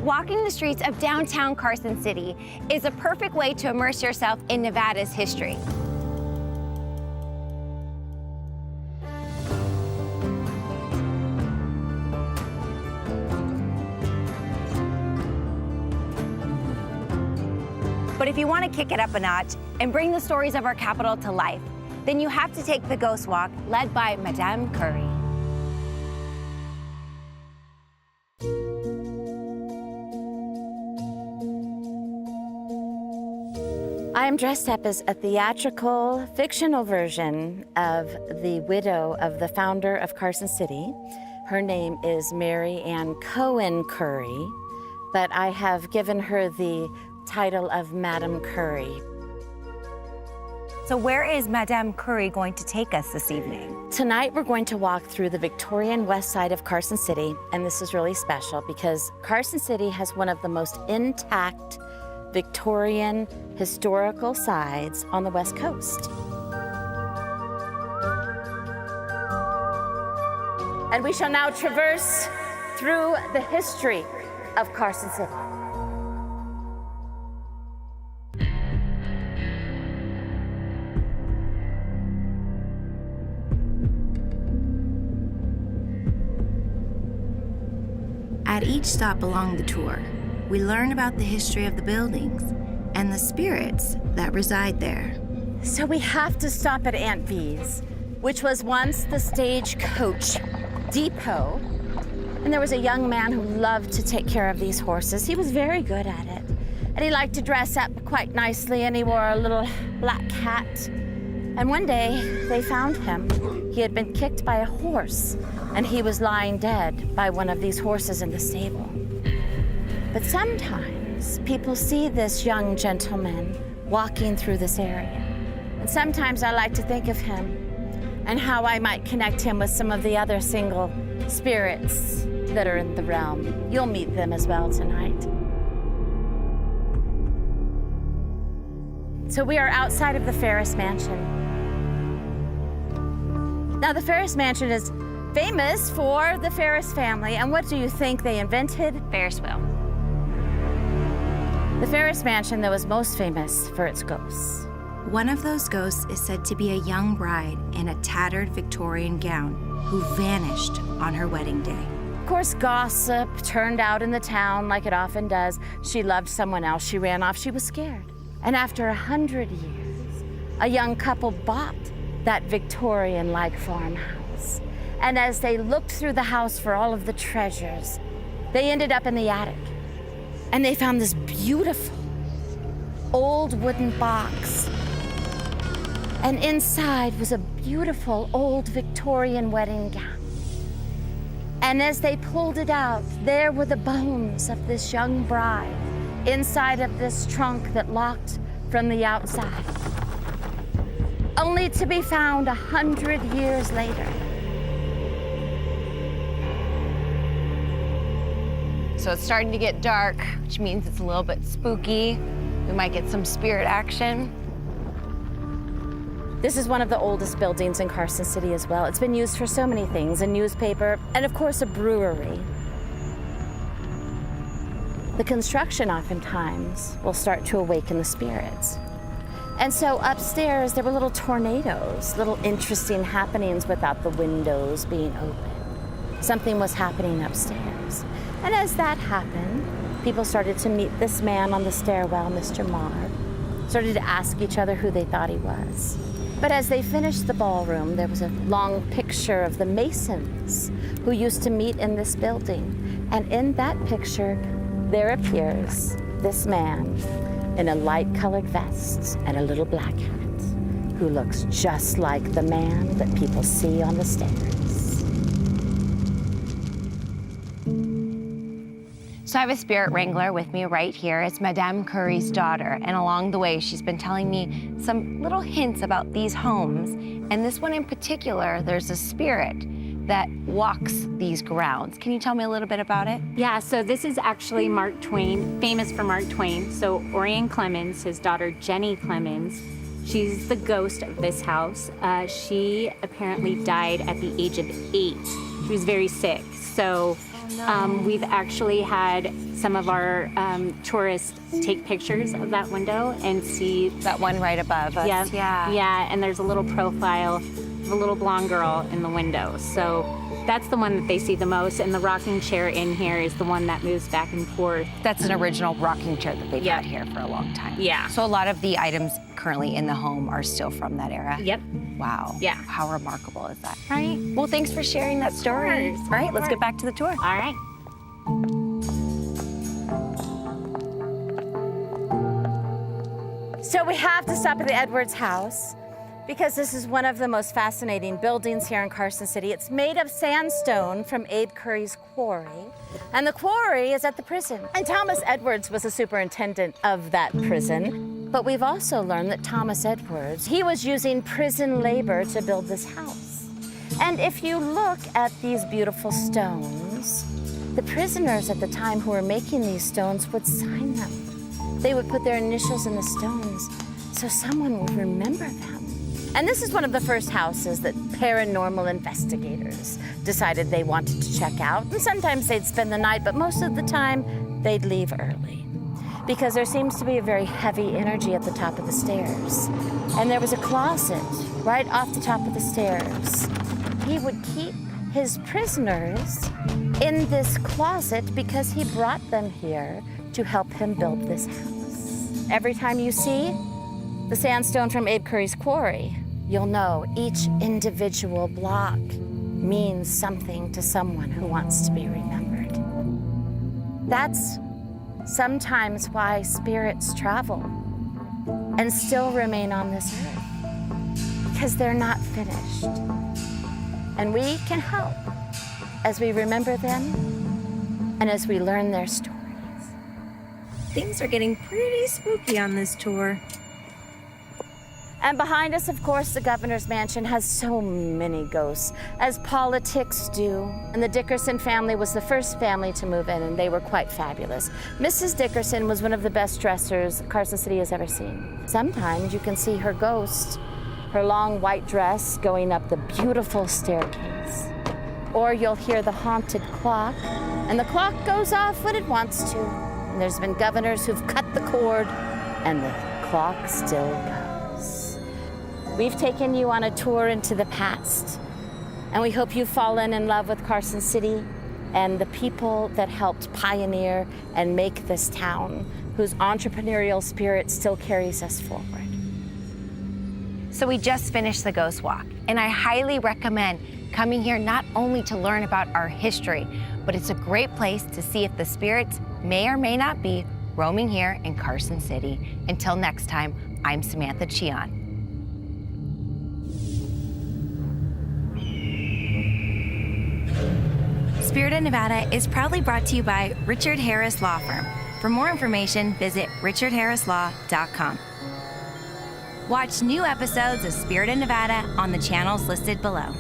Walking the streets of downtown Carson City is a perfect way to immerse yourself in Nevada's history. But if you want to kick it up a notch and bring the stories of our capital to life, then you have to take the Ghost Walk led by Madame Curry. I am dressed up as a theatrical, fictional version of the widow of the founder of Carson City. Her name is Mary Ann Cohen Curry, but I have given her the title of Madame Curry. So where is Madame Curry going to take us this evening? Tonight we're going to walk through the Victorian west side of Carson City, and this is really special because Carson City has one of the most intact Victorian historical sides on the West Coast. And we shall now traverse through the history of Carson City. At each stop along the tour, we learn about the history of the buildings and the spirits that reside there. So we have to stop at Aunt Bee's, which was once the stagecoach depot. And there was a young man who loved to take care of these horses. He was very good at it. And he liked to dress up quite nicely, and he wore a little black hat. And one day, they found him. He had been kicked by a horse, and he was lying dead by one of these horses in the stable. But sometimes people see this young gentleman walking through this area. And sometimes I like to think of him and how I might connect him with some of the other single spirits that are in the realm. You'll meet them as well tonight. So we are outside of the Ferris Mansion. Now the Ferris Mansion is famous for the Ferris family, and what do you think they invented? Ferris wheel. The Ferris Mansion, though, is most famous for its ghosts. One of those ghosts is said to be a young bride in a tattered Victorian gown who vanished on her wedding day. Of course, gossip turned out in the town like it often does. She loved someone else. She ran off. She was scared. And after 100 years, a young couple bought that Victorian-like farmhouse. And as they looked through the house for all of the treasures, they ended up in the attic. And they found this beautiful old wooden box. And inside was a beautiful old Victorian wedding gown. And as they pulled it out, there were the bones of this young bride inside of this trunk that locked from the outside, only to be found 100 years later. So it's starting to get dark, which means it's a little bit spooky. We might get some spirit action. This is one of the oldest buildings in Carson City as well. It's been used for so many things, a newspaper, and of course a brewery. The construction oftentimes will start to awaken the spirits. And so upstairs there were little tornadoes, little interesting happenings without the windows being open. Something was happening upstairs. And as that happened, people started to meet this man on the stairwell, Mr. Marr, started to ask each other who they thought he was. But as they finished the ballroom, there was a long picture of the Masons who used to meet in this building. And in that picture, there appears this man in a light-colored vest and a little black hat who looks just like the man that people see on the stairs. So I have a spirit wrangler with me right here. It's Madame Curry's daughter, and along the way, she's been telling me some little hints about these homes. And this one in particular, there's a spirit that walks these grounds. Can you tell me a little bit about it? Yeah, so this is actually Mark Twain, famous for Mark Twain. So Orion Clemens, his daughter Jenny Clemens, she's the ghost of this house. She apparently died at the age of 8. She was very sick. So We've actually had some of our tourists take pictures of that window and see That one right above us. yeah, and there's a little profile of a little blonde girl in the window. So that's the one that they see the most, and the rocking chair in here is the one that moves back and forth. That's an original rocking chair that they've had here for a long time. Yeah. So a lot of the items currently in the home are still from that era? Yep. Wow. Yeah. How remarkable is that? Right. Well, thanks for sharing that story. Of course. All right, let's get back to the tour. All right. So we have to stop at the Edwards house because this is one of the most fascinating buildings here in Carson City. It's made of sandstone from Abe Curry's quarry, and the quarry is at the prison. And Thomas Edwards was the superintendent of that prison. But we've also learned that Thomas Edwards, he was using prison labor to build this house. And if you look at these beautiful stones, the prisoners at the time who were making these stones would sign them. They would put their initials in the stones so someone would remember them. And this is one of the first houses that paranormal investigators decided they wanted to check out. And sometimes they'd spend the night, but most of the time they'd leave early because there seems to be a very heavy energy at the top of the stairs. And there was a closet right off the top of the stairs. He would keep his prisoners in this closet because he brought them here to help him build this house. Every time you see the sandstone from Abe Curry's quarry, you'll know each individual block means something to someone who wants to be remembered. That's sometimes why spirits travel and still remain on this earth, because they're not finished. And we can help as we remember them and as we learn their stories. Things are getting pretty spooky on this tour. And behind us, of course, the governor's mansion has so many ghosts, as politics do. And the Dickerson family was the first family to move in, and they were quite fabulous. Mrs. Dickerson was one of the best dressers Carson City has ever seen. Sometimes you can see her ghost, her long white dress going up the beautiful staircase. Or you'll hear the haunted clock, and the clock goes off when it wants to. And there's been governors who've cut the cord, and the clock still goes. We've taken you on a tour into the past, and we hope you've fallen in love with Carson City and the people that helped pioneer and make this town, whose entrepreneurial spirit still carries us forward. So we just finished the Ghost Walk, and I highly recommend coming here not only to learn about our history, but it's a great place to see if the spirits may or may not be roaming here in Carson City. Until next time, I'm Samantha Chion. Spirit of Nevada is proudly brought to you by Richard Harris Law Firm. For more information, visit richardharrislaw.com. Watch new episodes of Spirit of Nevada on the channels listed below.